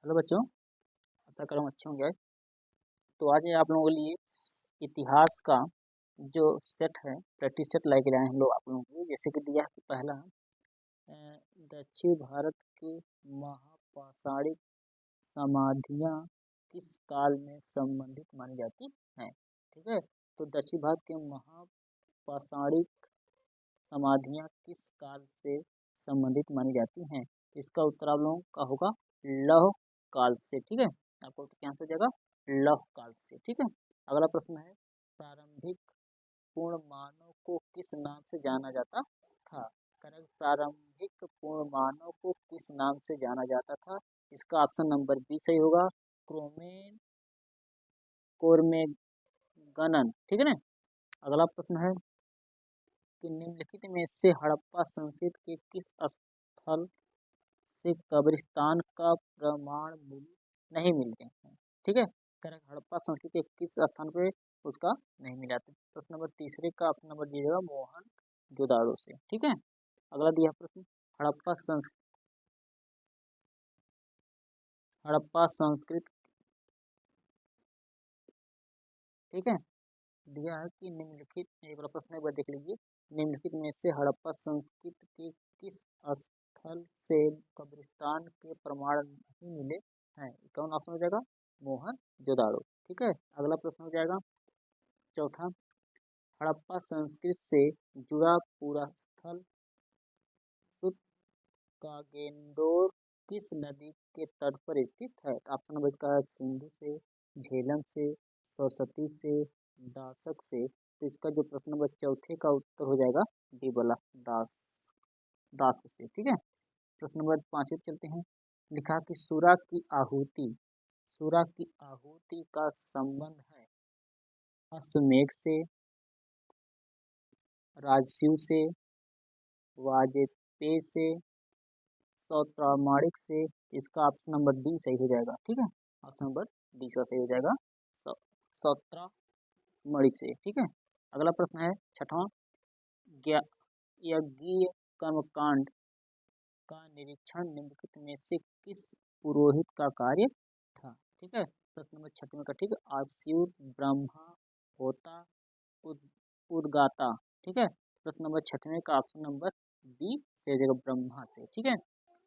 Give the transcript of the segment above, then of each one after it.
Hello बच्चों, आशा करूँ अच्छे होंगे। तो आज आप लोगों के लिए इतिहास का जो सेट है, प्रैक्टिस सेट लेके आए हम लोग आप लोगों के लिए। जैसे कि दिया है कि पहला दक्षिण भारत के महापाषाणिक समाधियाँ किस काल में संबंधित मानी जाती हैं। ठीक है, तो दक्षिण भारत के महापाषाणिक समाधियाँ किस काल से संबंधित मानी जाती हैं। इसका उत्तर आप लोगों का होगा लौह काल से। ठीक है, आपको क्या आंसर हो जाएगा, लौह काल से। ठीक है, अगला प्रश्न है प्रारंभिक पूर्ण मानव को किस नाम से जाना जाता था। करेक्ट, प्रारंभिक पूर्ण मानव को किस नाम से जाना जाता था। इसका ऑप्शन नंबर बी सही होगा, क्रोमेन कोरमेगनन। ठीक है ना। अगला प्रश्न है कि निम्नलिखित में से हड़प्पा संस्कृति के किस स्थल से कब्रिस्तान का प्रमाण नहीं मिलते हैं। ठीक है, करेक्ट, हड़प्पा संस्कृति के किस स्थान पे उसका नहीं मिला था। प्रश्न नंबर तीसरे का ऑप्शन नंबर दीजिएगा मोहनजोदाड़ो से। ठीक है, अगला दिया प्रश्न हड़प्पा संस्कृत। ठीक है, दिया है कि निम्नलिखित, एक बार प्रश्न एक बार देख लीजिए, निम्नलिखित में से हड़प्पा संस्कृति के किस स्थल से कब्रिस्तान के प्रमाण नहीं मिले हैं। कौन ऑप्शन हो जाएगा, मोहनजोदाड़ो। ठीक है, अगला प्रश्न हो जाएगा चौथा, हड़प्पा संस्कृति से जुड़ा पूरा स्थल कागेंडोर किस नदी के तट पर स्थित है। ऑप्शन नंबर इसका है सिंधु से, झेलम से, सरस्वती से, दासक से। तो इसका जो प्रश्न नंबर चौथे का उत्तर हो जाएगा डी वाला, दासक से। ठीक है, प्रश्न नंबर 5 पे चलते हैं। लिखा कि सूरा की आहुति का संबंध है अश्वमेघ से, राजसूय से, वाजपेय से, सौत्रामाणिक से। इसका ऑप्शन नंबर डी सही हो जाएगा। ठीक है, ऑप्शन नंबर डी का सही हो जाएगा, सौत्रामाणिक से। ठीक है, अगला प्रश्न है छठवां, यज्ञीय कर्मकांड का निरीक्षण निम्नलिखित में से किस पुरोहित का कार्य था। ठीक है, प्रश्न नंबर छठवें का, ठीक है, आस्यूर, ब्रह्मा, होता, उदगाता। ठीक है, प्रश्न नंबर छठवें का ऑप्शन नंबर बी से जगह ब्रह्मा से। ठीक है,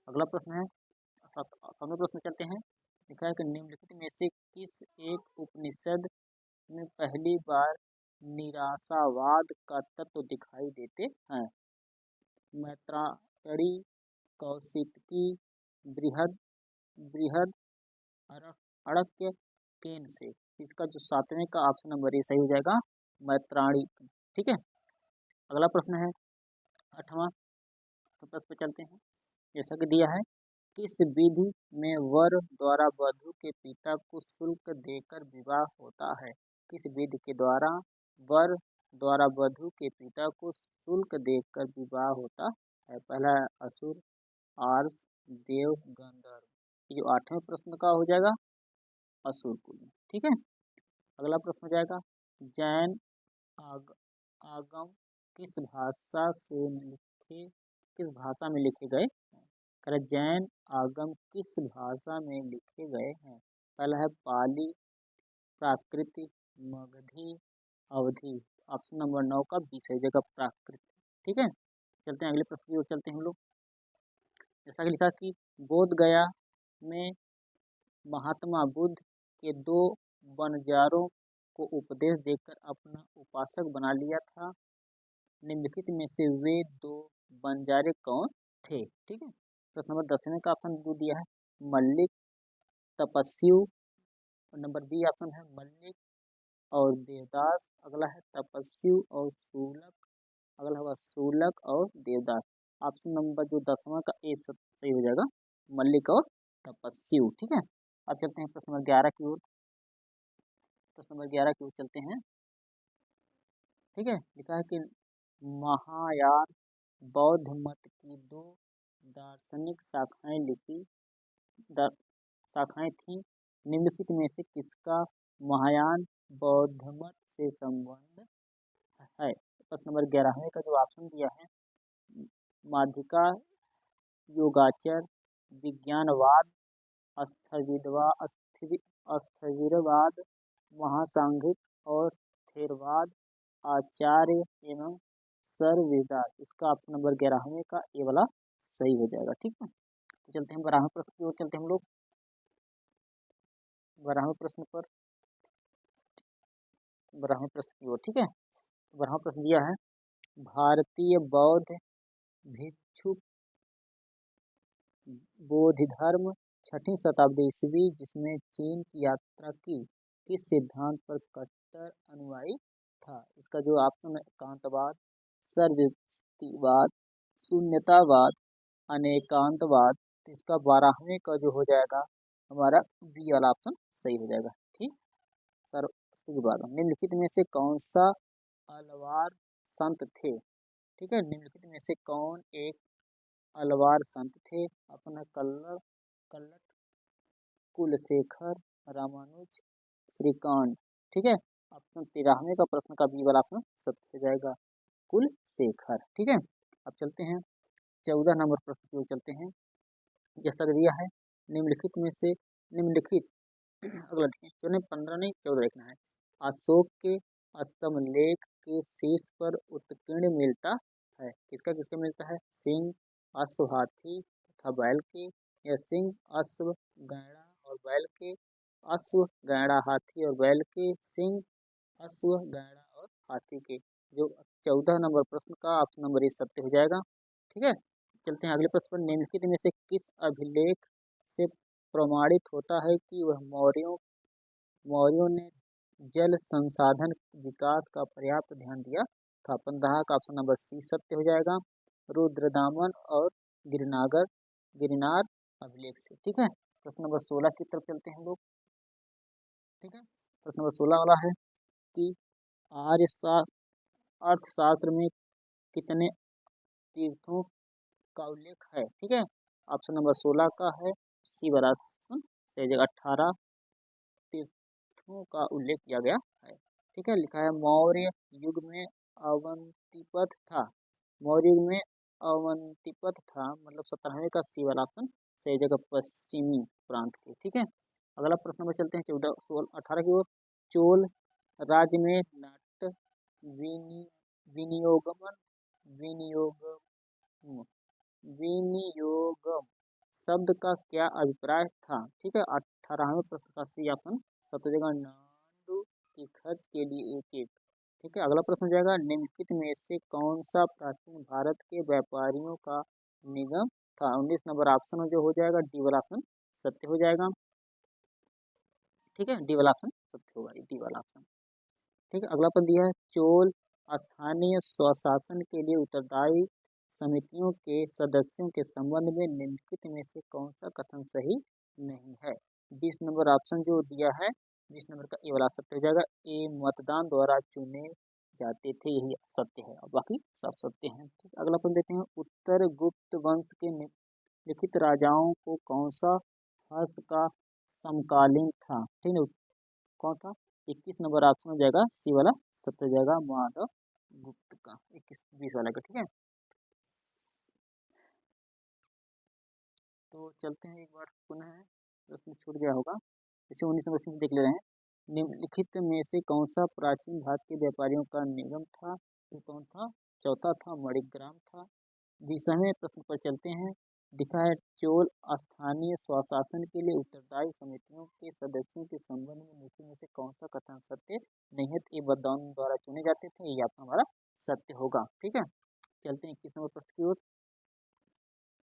अगला प्रश्न है सातवें प्रश्न चलते हैं। लिखा है कि निम्नलिखित में से किस एक उपनिषद में पहली बार निराशावाद का तत्व दिखाई देते हैं। मैत्रायणी, कौशिकी, बृहद बृहद अड़क्य केन से। इसका जो सातवें का ऑप्शन नंबर ए सही हो जाएगा, मैत्रायणी। ठीक है, अगला प्रश्न है आठवां, प्रश्न पे चलते हैं। जैसा कि दिया है, किस विधि में वर द्वारा वधु के पिता को शुल्क देकर विवाह होता है। किस विधि के द्वारा वर द्वारा वधु के पिता को शुल्क देकर विवाह होता है। पहला है असुर, आर्स, देव, गंधर्व। ये जो आठवें प्रश्न का हो जाएगा असुर कुल। ठीक है, अगला प्रश्न हो जाएगा जैन आगम किस भाषा में लिखे गए। जैन आगम किस भाषा में लिखे गए हैं। पहला है पाली, प्राकृत, मगधी, अवधी। ऑप्शन नंबर 9 का 20 है जगह प्राकृत। ठीक है, चलते हैं अगले प्रश्न की ओर चलते हैं हम लोग। जैसा कि लिखा कि बोध गया में महात्मा बुद्ध के 2 बनजारों को उपदेश देकर अपना उपासक बना लिया था। निम्नलिखित में से वे 2 बनजारे कौन थे। ठीक है, प्रश्न नंबर 10वें का ऑप्शन दिया है मल्लिक, तपस्यु। नंबर बी ऑप्शन है मल्लिक और देवदास। अगला है तपस्यु और शूलक। अगला होगा शूलक और देवदास। ऑप्शन नंबर जो 10वां का ए सही हो जाएगा, मल्लिक और तपस्यु। ठीक है, अब चलते हैं प्रश्न नंबर 11 की ओर। प्रश्न नंबर 11 की ओर चलते हैं। ठीक है, लिखा है कि महायान बौद्ध मत की 2 दार्शनिक शाखाएं थीं। निम्नलिखित में से किसका महायान बौद्ध मत से संबंध है। प्रश्न नंबर 11वें का जो ऑप्शन दिया है माध्यिका, योगाचार, विज्ञानवाद स्थविरवाद, महासांघिक और थेरवाद, आचार्य एवं सर्ववेदात। इसका ऑप्शन नंबर 11वें का ये वाला सही हो जाएगा। ठीक है, तो चलते हैं 12वें प्रश्न की ओर चलते हैं हम लोग। 12वें प्रश्न पर 12वें प्रश्न की ओर। ठीक है, 12वां प्रश्न दिया है, भारतीय बौद्ध भिक्षु बौद्ध धर्म 6वीं शताब्दी ईस्वी जिसमें चीन की यात्रा की, किस सिद्धांत पर कट्टर अनुयायी था? इसका जो ऑप्शन है एकांतवाद, सर्वव्यापीवाद, शून्यतावाद, अनेकांतवाद। तो इसका 12वें का जो हो जाएगा हमारा बी वाला ऑप्शन सही हो जाएगा। ठीक, सर्वव्यापीवाद। निम्नलिखित में से कौन सा अलवार संत थे? ठीक है, निम्नलिखित में से कौन एक अलवार संत थे? अपना कल्लट, कुलशेखर, रामानुज, श्रीकांत। ठीक है, ऑप्शन 13वें का प्रश्न का बी वाला ऑप्शन सत्य हो जाएगा, कुलशेखर। ठीक है, अब चलते हैं 14 नंबर प्रश्न की ओर चलते हैं। जैसा कि दिया है, निम्नलिखित में से निम्नलिखित अगला देखिए, 15 नहीं 14 लिखना है। अशोक के स्तंभलेख के शीर्ष पर उत्कीर्ण मिलता है, किसका किसका मिलता है? सिंह, अश्व, हाथी तथा बैल के, या सिंह, अश्व, गैड़ा और बैल के, अश्व, गैड़ा, हाथी और बैल के, सिंह, अश्व, गैड़ा और हाथी के। जो 14 नंबर प्रश्न का ऑप्शन नंबर ये सत्य हो जाएगा। ठीक है, चलते हैं अगले प्रश्न पर। निम्नलिखित में से किस अभिलेख से प्रमाणित होता है कि वह मौर्यों ने जल संसाधन विकास का पर्याप्त ध्यान दिया था? 15 का ऑप्शन नंबर सी सत्य हो जाएगा, रुद्रदामन और गिरनार अभिलेख से। ठीक है, प्रश्न नंबर 16 की तरफ चलते हैं हम लोग। ठीक है, प्रश्न नंबर 16 वाला है कि अर्थशास्त्र में कितने तीर्थों का उल्लेख है? ठीक है, ऑप्शन नंबर 16 का है सी वाला ऑप्शन सही जगह, 18 तीर्थों का उल्लेख किया गया है। ठीक है, लिखा है मौर्य युग में अवंतिपथ था। मौर्य युग में अवंतिपथ था, मतलब 17वें का सी वाला ऑप्शन सही जगह, पश्चिमी प्रांत के। ठीक है, अगला प्रश्न में चलते हैं 14 16 18 की ओर। चोल राज्य में नाट्य विनियोगम विनियोगम विनियोगम शब्द का क्या अभिप्राय था? ठीक है, 18वें प्रश्न का सी ऑप्शन सत्य जगह, नाडू की खर्च के लिए एक एक। ठीक है, अगला प्रश्न जाएगा, निम्नलिखित में से कौन सा प्राचीन भारत के व्यापारियों का निगम था? 19 नंबर ऑप्शन जो हो जाएगा डी वाला ऑप्शन सत्य हो जाएगा। ठीक है, डी वाला ऑप्शन सत्य होगा, डी वाला ऑप्शन। ठीक है, अगला पद दिया है, चोल स्थानीय स्वशासन के लिए उत्तरदायी समितियों के सदस्यों के संबंध में निम्नलिखित में से कौन सा कथन सही नहीं है? 20 नंबर ऑप्शन जो दिया है, 20 नंबर का ए वाला सत्य हो जाएगा, ए मतदान द्वारा चुने जाते थे, यही सत्य है और बाकी सब सत्य हैं। ठीक, अगला पद देते हैं, उत्तर गुप्त वंश के निम्नलिखित राजाओं को कौन सा हस्त का समकालीन था? ठीक है, कौन था? 21 नंबर ऑप्शन हो जाएगा सी वाला सत्य हो जाएगा, माधव गुप्त का 21 20 वाला का। ठीक है, तो चलते हैं एक बार पुनः, प्रश्न छूट गया होगा, इसे 19 नंबर देख ले रहे हैं। निम्नलिखित में से कौन सा प्राचीन भारत के व्यापारियों का निगम था? ये कौन था? चौथा था मणिग्राम था। 20वें प्रश्न पर चलते हैं, लिखा है चोल स्थानीय स्वशासन के लिए उत्तरदायी समितियों के सदस्यों के संबंध में निम्नलिखित में से कौन सा कथन सत्य नहीं है? ये मतदान द्वारा चुने जाते थे, ये आपका हमारा सत्य होगा। ठीक है, चलते हैं 21 नंबर प्रश्न की ओर।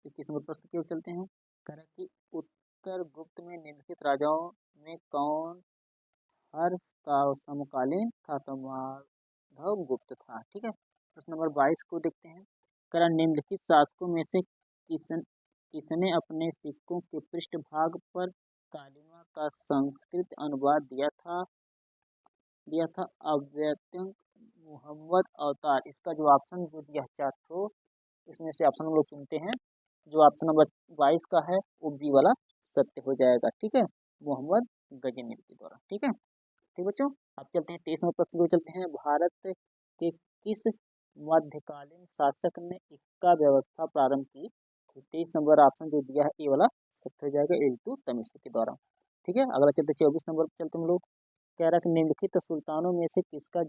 21 नंबर प्रश्न की ओर चलते हैं, कह रहा है कि उत्तर गुप्त में निम्नलिखित राजाओं में कौन हर्ष का समकालीन था? तो माधव गुप्त था। ठीक है, प्रश्न नंबर 22 को देखते हैं, कह रहा निम्नलिखित शासकों में से किसने अपने सिक्कों के पृष्ठभाग पर कालिमा का संस्कृत अनुवाद दिया था? अव्यंग मोहम्मद अवतार। इसका जो ऑप्शन जो दिया है तो इसमें से ऑप्शन हम लोग चुनते हैं, जो ऑप्शन नंबर 22 का है वो बी वाला सत्य हो जाएगा। ठीक है, मोहम्मद गजनवी के द्वारा। ठीक है, ठीक बच्चों, अब चलते हैं 23 नंबर प्रश्न को चलते हैं, भारत के किस मध्यकालीन शासक ने इक्का व्यवस्था प्रारंभ की 23 नंबर ऑप्शन जो दिया है ए वाला सत्य हो जाएगा इल्तुतमिश के द्वारा। ठीक है, अगला चलते 24 नंबर पर चलते हम लोग। कह रहा है कि निम्नलिखित सुल्तानों में से किसका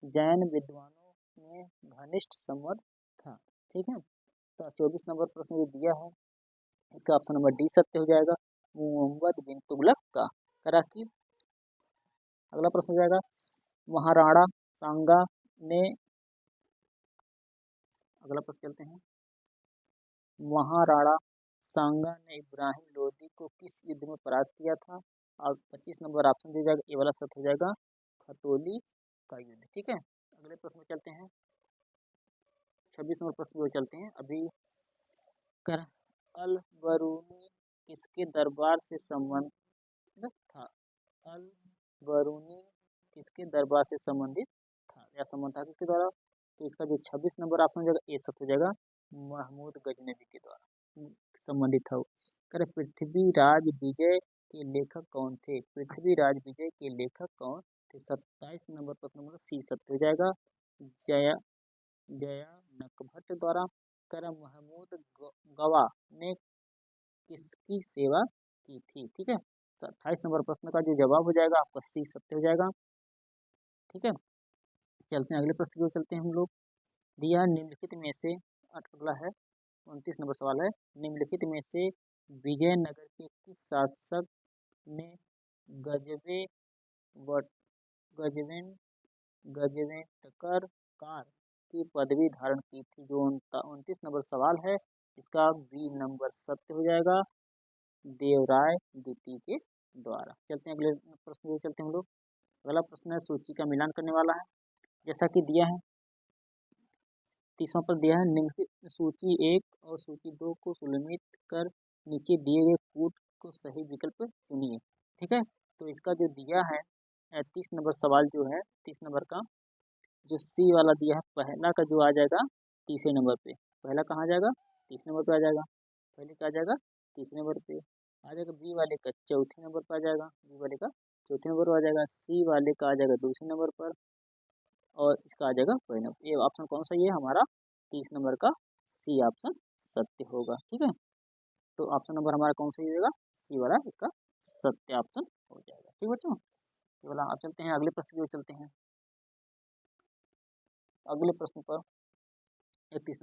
जैन विद्वानों में घनिष्ठ संबंध था। ठीक है, तो 24 नंबर प्रश्न जो दिया है इसका ऑप्शन नंबर डी सत्य हो जाएगा, मोहम्मद बिन तुगलक का। कह रहा कि अगला प्रश्न हो जाएगा, महाराणा सांगा ने, अगला प्रश्न चलते हैं, महाराणा सांगा ने इब्राहिम लोदी को किस युद्ध में परास्त किया था। और 25 नंबर ऑप्शन दिया जाएगा, ए वाला सत्य हो जाएगा, खतौली का युद्ध। ठीक है, अगले प्रश्न में चलते हैं, 26 नंबर प्रश्न में चलते हैं अभी। कर अल बरूनी किसके दरबार से संबंधित था। अल बरूनी किसके दरबार से संबंधित था या संबंध था किसके द्वारा। तो इसका जो 26 नंबर ऑप्शन हो जाएगा ए सत्य हो जाएगा, महमूद गजनवी के द्वारा संबंधित था। करे पृथ्वीराज विजय के लेखक कौन थे। पृथ्वीराज विजय के लेखक कौन थे। 27 नंबर प्रश्न नंबर सी सत्य हो जाएगा, जया नकभट्ट द्वारा। कर महमूद गवा ने किसकी सेवा की थी। ठीक है, तो 28 नंबर प्रश्न का जो जवाब हो जाएगा आपका सी सत्य हो जाएगा। ठीक है, चलते हैं अगले प्रश्न की ओर चलते हैं हम लोग। दिया निम्नलिखित में से, अगला है 29 नंबर सवाल है, निम्नलिखित में से विजयनगर के किस शासक ने गजबे गजवेन गजवेंटकर कार की पदवी धारण की थी। जो 29 नंबर सवाल है इसका बी नंबर सत्य हो जाएगा, देवराय द्वितीय के द्वारा। चलते हैं अगले प्रश्न की चलते हैं हम लोग। अगला प्रश्न है सूची का मिलान करने वाला है, जैसा कि दिया है 30वां पर दिया है, निम्नलिखित सूची 1 और सूची 2 को सुलमित कर नीचे दिए गए कूट को सही विकल्प चुनिए। ठीक है, तो इसका जो दिया है 30 नंबर सवाल जो है 30 नंबर का जो सी वाला दिया है, पहला का जो आ जाएगा तीसरे नंबर पे, पहला कहाँ आ जाएगा तीसरे नंबर पे आ जाएगा, पहले का आ जाएगा तीसरे नंबर पे आ जाएगा, बी वाले का चौथे नंबर पर आ जाएगा, बी वाले का चौथे नंबर पर आ जाएगा, सी वाले का आ जाएगा दूसरे नंबर पर और इसका आ जाएगा पहले नंबर। ये ऑप्शन कौन सा, ये हमारा 30 नंबर का सी ऑप्शन सत्य होगा। ठीक है, तो ऑप्शन नंबर हमारा कौन सा होगा, सी वाला इसका सत्य ऑप्शन हो जाएगा। ठीक बच्चों, ये वाला आप चलते हैं अगले प्रश्न की ओर चलते हैं। अगले प्रश्न पर 31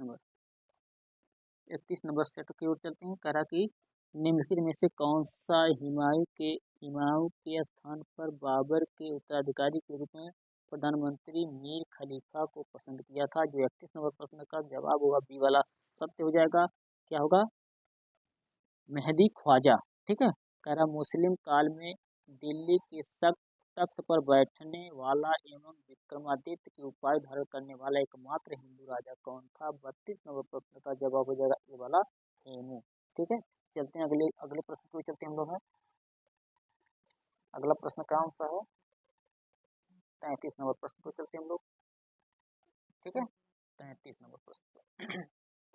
नंबर सेट की ओर चलते हैं। कह रहा कि निम्नलिखित में से कौन सा हुमायूं के स्थान पर बाबर के उत्तराधिकारी के रूप में प्रधानमंत्री मीर खलीफा को पसंद किया था। जो 31 नंबर प्रश्न का जवाब होगा बी वाला सत्य हो जाएगा, क्या होगा, मेहदी ख्वाजा। ठीक है, कह रहा मुस्लिम काल में दिल्ली के तख्त पर बैठने वाला एवं विक्रमादित्य की उपाधि धारण करने वाला एकमात्र हिंदू राजा कौन था। 32 नंबर प्रश्न का जवाब हो जाएगा ए वाला हेमू। ठीक है, चलते हैं अगले प्रश्न को चलते हैं हम लोग हैं। अगला प्रश्न कौन सा है, 33 नंबर प्रश्न को चलते हैं हम लोग। ठीक है, 33 नंबर प्रश्न।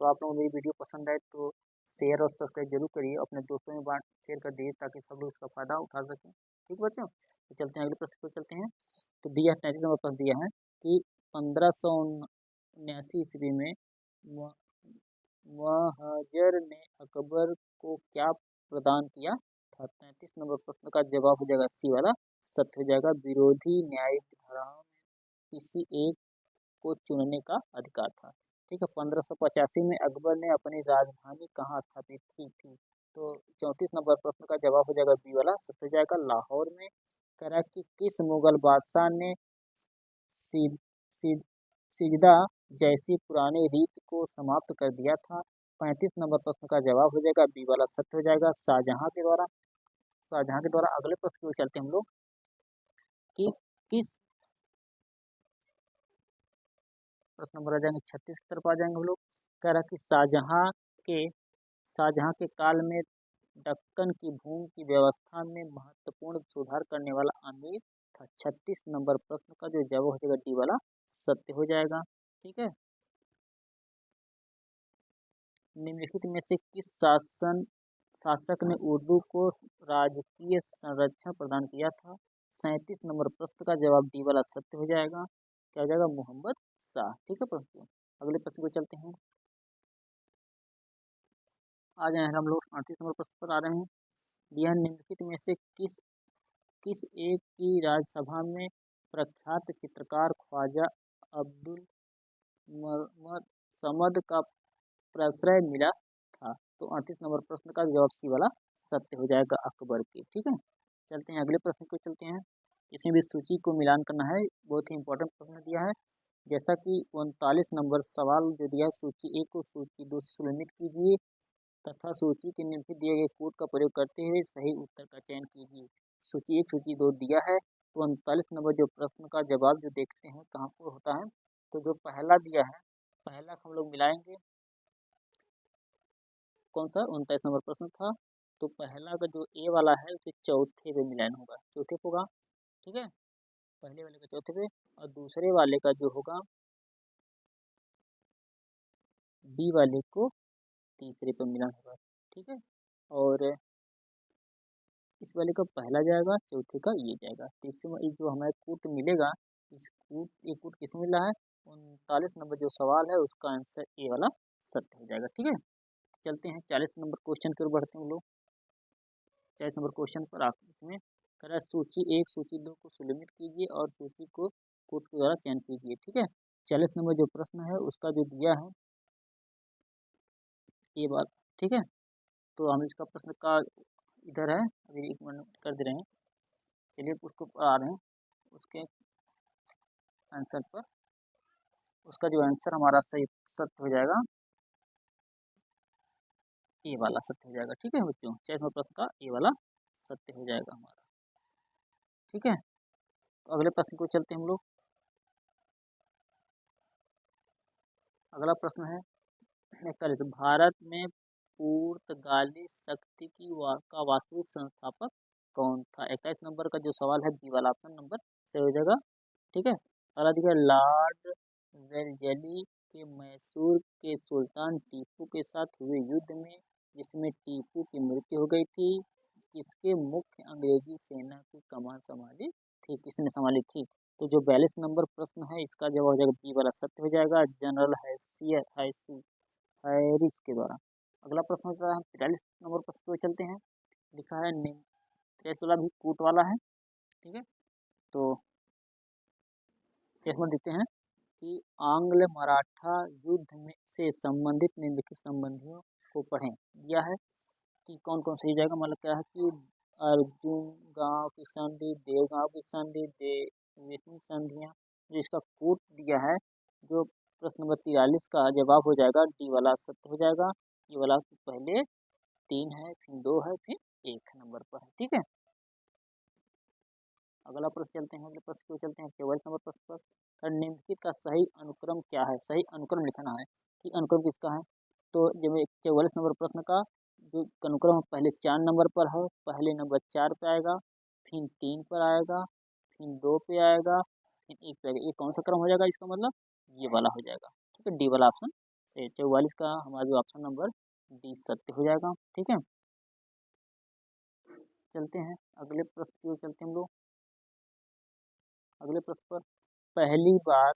तो आप लोगों को मेरी वीडियो पसंद आए तो शेयर और सब्सक्राइब जरूर करिए, अपने दोस्तों में शेयर कर दीजिए ताकि सब लोग इसका फायदा उठा सकें। ठीक बच्चों, तो चलते हैं अगले प्रश्न को चलते हैं। तो दिया 33 नंबर प्रश्न दिया है कि 1579 ईस्वी में महाजर ने अकबर को क्या प्रदान किया था। 33 नंबर प्रश्न का जवाब हो जाएगा सी वाला सत्य हो जाएगा, विरोधी न्यायिक धाराओं में किसी एक को चुनने का अधिकार था। ठीक है, 1585 में अकबर ने अपनी राजधानी कहाँ स्थापित की थी। तो 34 नंबर प्रश्न का जवाब हो जाएगा बी वाला सत्य हो जाएगा, लाहौर में। कह रहा है कि किस मुगल बादशाह ने सिजदा जैसी पुरानी रीत को समाप्त कर दिया था। 35 नंबर प्रश्न का जवाब हो जाएगा बी वाला सत्य हो जाएगा, शाहजहां के द्वारा। शाहजहां के द्वारा। अगले प्रश्न को चलते हैं हम लोग कि किस प्रश्न नंबर आ जाएंगे 36 की तरफ आ जाएंगे हम लोग। कह रहा कि शाहजहां के काल में दक्कन की भूमि की व्यवस्था में महत्वपूर्ण सुधार करने वाला अमीर था। 36 नंबर प्रश्न का जो जवाब हो जाएगा डी वाला सत्य हो जाएगा। ठीक है, निम्नलिखित में से किस शासक ने उर्दू को राजकीय संरक्षण प्रदान किया था। 37 नंबर प्रश्न का जवाब डी वाला सत्य हो जाएगा, क्या हो जाएगा, मोहम्मद शाह। ठीक है प्रश्न, अगले प्रश्न को चलते हैं। आ गए हैं हम लोग 38 नंबर प्रश्न पर आ रहे हैं। यह निम्नलिखित में से किस किस एक की राज्यसभा में प्रख्यात चित्रकार ख्वाजा अब्दुल मोहम्मद समद का प्रश्रय मिला था? तो 38 नंबर प्रश्न का जवाब सी वाला सत्य हो जाएगा, अकबर के। ठीक है, चलते हैं अगले प्रश्न को चलते हैं। इसमें भी सूची को मिलान करना है, बहुत ही इंपॉर्टेंट प्रश्न दिया है। जैसा कि 39 नंबर सवाल जो दिया है, सूची एक को सूची दो से सुलमित कीजिए तथा सूची के निम्नलिखित दिए गए कोड का प्रयोग करते हुए सही उत्तर का चयन कीजिए। सूची एक सूची दो दिया है, तो 39 नंबर जो प्रश्न का जवाब जो देखते हैं कहाँ पर होता है, तो जो पहला दिया है, पहला हम लोग मिलाएंगे। कौन सा 29 नंबर प्रश्न था, तो पहला का जो ए वाला है उसे चौथे पे मिलान होगा, चौथे पे होगा। ठीक है, पहले वाले का चौथे पे और दूसरे वाले का जो होगा बी वाले को तीसरे पे मिलान होगा। ठीक है, और इस वाले का पहला जाएगा, चौथे का ये जाएगा। तीसरे में जो हमें कूट मिलेगा, इस कूट ये कूट किस मिला है, 39 नंबर जो सवाल है उसका आंसर ए वाला सत्य हो जाएगा। ठीक है, चलते हैं 40 नंबर क्वेश्चन की ओर बढ़ते हैं लोग। 40 नंबर क्वेश्चन पर आप इसमें करा सूची एक सूची दो को सुलमित कीजिए और सूची को कोड के द्वारा चयन कीजिए। ठीक है, 40 नंबर जो प्रश्न है उसका जो दिया है ये बात। ठीक है, तो हम इसका प्रश्न का इधर है, अभी एक मिनट कर दे रहे हैं। चलिए उसको आ रहे हैं, उसके आंसर पर उसका जो आंसर हमारा सही सत्य हो जाएगा, ए वाला सत्य हो जाएगा। ठीक है बच्चों, 40 नंबर प्रश्न का ए वाला सत्य हो जाएगा हमारा। ठीक है, तो अगले प्रश्न को चलते हैं हम लोग। अगला प्रश्न है 41, भारत में पुर्तगाली शक्ति का वास्तविक संस्थापक कौन था? 21 नंबर का जो सवाल है बी वाला ऑप्शन नंबर सही हो जाएगा। ठीक है, अगला दिखा लॉर्ड वेलजेली के मैसूर के सुल्तान टीपू के साथ हुए युद्ध में जिसमें टीपू की मृत्यु हो गई थी, किसके मुख्य अंग्रेजी सेना की कमान संभाली थी, किसने संभाली थी? तो जो 42 नंबर प्रश्न है इसका जवाब हो जाएगा बी वाला सत्य हो जाएगा, जनरल हैरिस के द्वारा। अगला प्रश्न होता है 43 नंबर प्रश्न को चलते हैं। लिखा है निम्न 43 वाला भी कूट वाला है। ठीक है, तो चेक देखते हैं कि आंग्ल मराठा युद्ध में से संबंधित निम्नलिखित संबंधियों को पढ़ें। यह है कि कौन कौन सही जाएगा, मतलब क्या है कि अर्जुन गांव की संधि, देवगांव की संधि, देवनी संधियां, जो इसका कूट दिया है, जो प्रश्न नंबर 43 का जवाब हो जाएगा डी वाला सत्य हो जाएगा। ये वाला पहले 3 है, फिर 2 है, फिर 1 नंबर पर है। ठीक है, अगला प्रश्न चलते हैं, अगले प्रश्न को चलते हैं 44 नंबर प्रश्न पर। निम्नलिखित का सही अनुक्रम क्या है? सही अनुक्रम लिखना है कि अनुक्रम किसका है। तो जब 44 नंबर प्रश्न का जो अनुक्रम पहले 4 नंबर पर है, पहले नंबर 4 पे आएगा, फिर 3 पर आएगा, फिर 2 पे आएगा, फिर 1 पे आएगा। ये कौन सा क्रम हो जाएगा इसका मतलब ये वाला हो जाएगा। ठीक है, डी वाला ऑप्शन से 44 का हमारा जो ऑप्शन नंबर डी सत्य हो जाएगा। ठीक है, चलते हैं अगले प्रश्न की ओर चलते हैं हम लोग। अगले प्रश्न पर पहली बार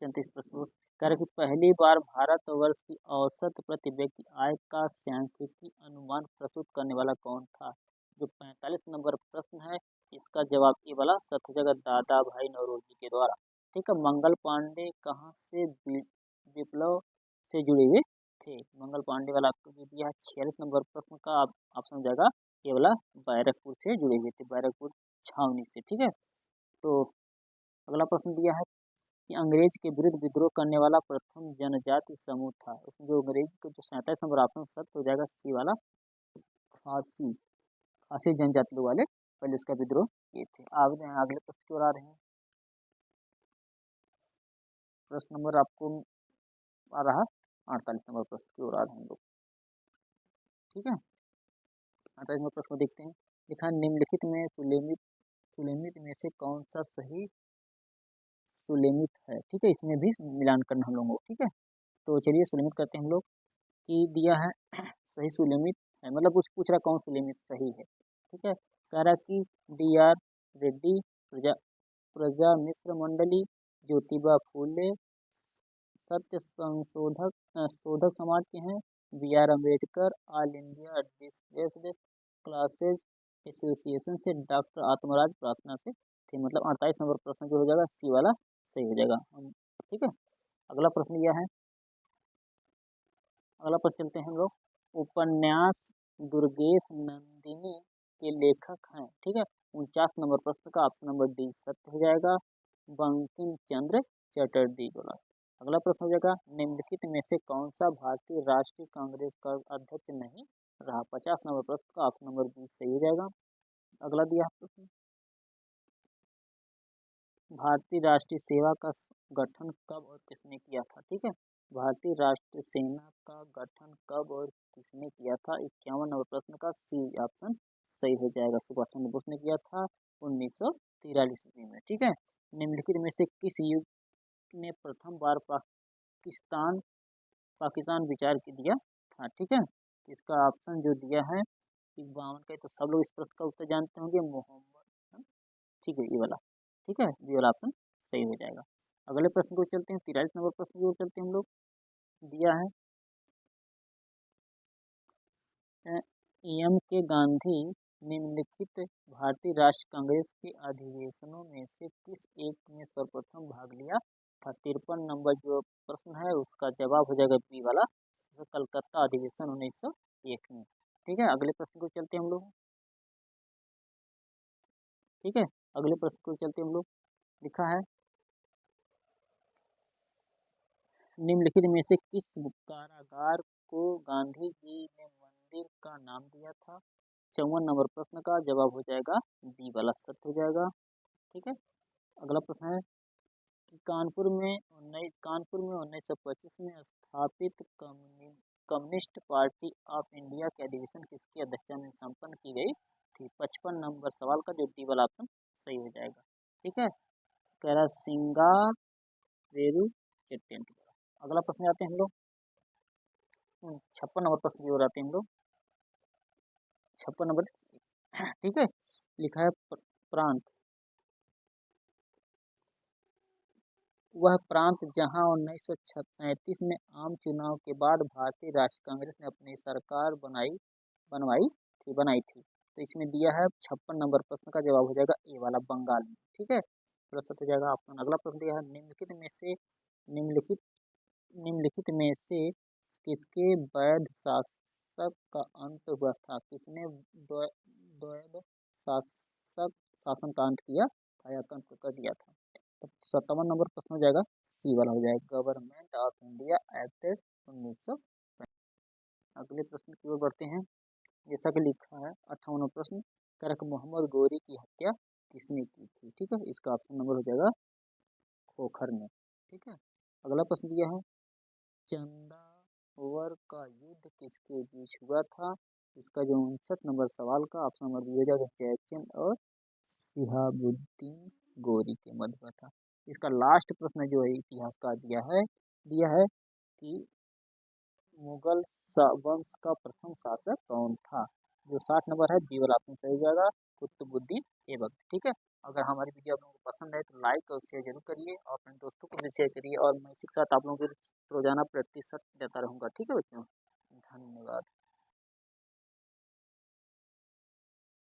34 प्रश्न कह रहे कि पहली बार भारतवर्ष की औसत प्रति व्यक्ति आय का सांख्यिकी अनुमान प्रस्तुत करने वाला कौन था? जो 45 नंबर प्रश्न है इसका जवाब ये वाला सत्य जगह दादा भाई नौरोजी के द्वारा। ठीक है, मंगल पांडे कहाँ से विप्लव से जुड़े हुए थे? मंगल पांडे वाला आपको जो दिया है 46 नंबर प्रश्न का ऑप्शन हो जाएगा ये वाला, बैरकपुर से जुड़े हुए थे, बैरकपुर छावनी से। ठीक है, तो अगला प्रश्न दिया है कि अंग्रेज के विरुद्ध विद्रोह करने वाला प्रथम जनजाति समूह था। इसमें जो अंग्रेज को जो 37 नंबर ऑप्शन सत्य हो जाएगा सी वाला, खासी खासी जनजाति लोग वाले पहले उसका विद्रोह किए थे। अगले प्रश्न की ओर आ रहे हैं। प्रश्न नंबर आपको आ रहा 48 नंबर प्रश्न की ओर आ रहे हैं लोग। ठीक है, 48 नंबर प्रश्न को देखते हैं। लिखा निम्नलिखित में सुलेमित में से कौन सा सही सुलेमित है? ठीक है, इसमें भी मिलान करना हम लोगों को। ठीक है, तो चलिए सुलेमित करते हैं हम लोग कि दिया है सही सुलेमित है, मतलब कुछ पूछ रहा कौन सुलेमित सही है। ठीक है, कह रहा कि डी आर रेड्डी, प्रजा प्रजा मिश्र मंडली, ज्योतिबा फूले, सत्य शोधक समाज के हैं B.R. Ambedkar. All India displaced classes association से डॉक्टर आत्मराज प्रार्थना से थे। मतलब 48 नंबर प्रश्न जो हो जाएगा सी वाला सही हो जाएगा। ठीक है, अगला प्रश्न यह है, अगला पर चलते हैं हम लोग। उपन्यास दुर्गेश नंदिनी के लेखक हैं। ठीक है, 49 नंबर प्रश्न का ऑप्शन नंबर डी सत्य हो जाएगा, बंकिम चंद्र चटर्जी बोला। अगला प्रश्न हो जाएगा, निम्नलिखित में से कौन सा भारतीय राष्ट्रीय कांग्रेस का अध्यक्ष नहीं रहा। 50 नंबर प्रश्न का ऑप्शन नंबर बी सही हो जाएगा। अगला दिया प्रश्न, भारतीय राष्ट्रीय सेवा का गठन कब और किसने किया था। ठीक है, भारतीय राष्ट्रीय सेना का गठन कब और किसने किया था। 51 नंबर प्रश्न का सी ऑप्शन सही हो जाएगा, सुभाष चंद्र बोस ने किया था 1943 ईस्वी में। ठीक है, निम्नलिखित में से किस युग ने प्रथम बार पाकिस्तान विचार दिया था। ठीक है, इसका ऑप्शन जो दिया है 52 का, तो सब लोग इस प्रश्न का उत्तर जानते होंगे, मोहम्मद। ठीक है, ये वाला। ठीक है, ये वाला ऑप्शन सही हो जाएगा। अगले प्रश्न को चलते हैं, 43 नंबर प्रश्न की ओर चलते हैं हम लोग। दिया है, एम के गांधी निम्नलिखित भारतीय राष्ट्रीय कांग्रेस के अधिवेशनों में से किस एक में सर्वप्रथम भाग लिया था। 53 नंबर जो प्रश्न है उसका जवाब हो जाएगा बी वाला, कलकत्ता अधिवेशन 1901 में। ठीक है, अगले प्रश्न को चलते हैं हम लोग। ठीक है, अगले प्रश्न को चलते हम लोग। लिखा है, निम्नलिखित में से किस कारागार को गांधी जी ने मंदिर का नाम दिया था। 54 नंबर प्रश्न का जवाब हो जाएगा बी वाला सत्य हो जाएगा। ठीक है, अगला प्रश्न है कि कानपुर में 1925 में स्थापित कम्युनिस्ट पार्टी ऑफ इंडिया के अधिवेशन किसकी अध्यक्षता में संपन्न की गई थी। 55 नंबर सवाल का जो डी वाला ऑप्शन सही हो जाएगा। ठीक है, कह रहा सिंगारेरू चेट्टियन। अगला प्रश्न आते हैं हम लोग 56 नंबर प्रश्न की ओर आते हैं हम लोग। 56 नंबर। ठीक है, लिखा है प्रांत, वह प्रांत जहां 1937 में आम चुनाव के बाद भारतीय राष्ट्रीय कांग्रेस ने अपनी सरकार बनाई थी। तो इसमें दिया है 56 नंबर प्रश्न का जवाब हो जाएगा ए वाला, बंगाल में। ठीक है, पूरा सत्य हो जाएगा ऑप्शन। अगला प्रश्न दिया है, निम्नलिखित में से किसके वैध शासक का अंत हुआ था। किसने द्वैध शासन का अंत किया था या अंत कर दिया था। तो 57 नंबर प्रश्न हो जाएगा सी वाला हो जाएगा, गवर्नमेंट ऑफ इंडिया एक्ट 1900। अगले प्रश्न की ओर बढ़ते हैं। जैसा कि लिखा है 58 प्रश्न, करक मोहम्मद गोरी की हत्या किसने की थी। ठीक है, इसका ऑप्शन नंबर हो जाएगा खोखर ने। ठीक है, अगला प्रश्न दिया है, चंदावर का युद्ध किसके बीच हुआ था। इसका जो 59 नंबर सवाल का ऑप्शन नंबर बी हो जाएगा, जयचंद और शिहाबुद्दीन गोरी के मध्य में था। इसका लास्ट प्रश्न जो है इतिहास का दिया है कि मुगल वंश का प्रथम शासक कौन था। जो 60 नंबर है बी वाला ऑप्शन सही हो जाएगा, कुतुबुद्दीन ऐबक। ठीक है, अगर हमारी वीडियो आप लोगों को पसंद है तो लाइक और शेयर जरूर करिए और अपने दोस्तों को भी शेयर करिए, और मैं इसी के साथ आप लोगों को रोजाना प्रैक्टिस देता रहूँगा। ठीक है बच्चों, धन्यवाद।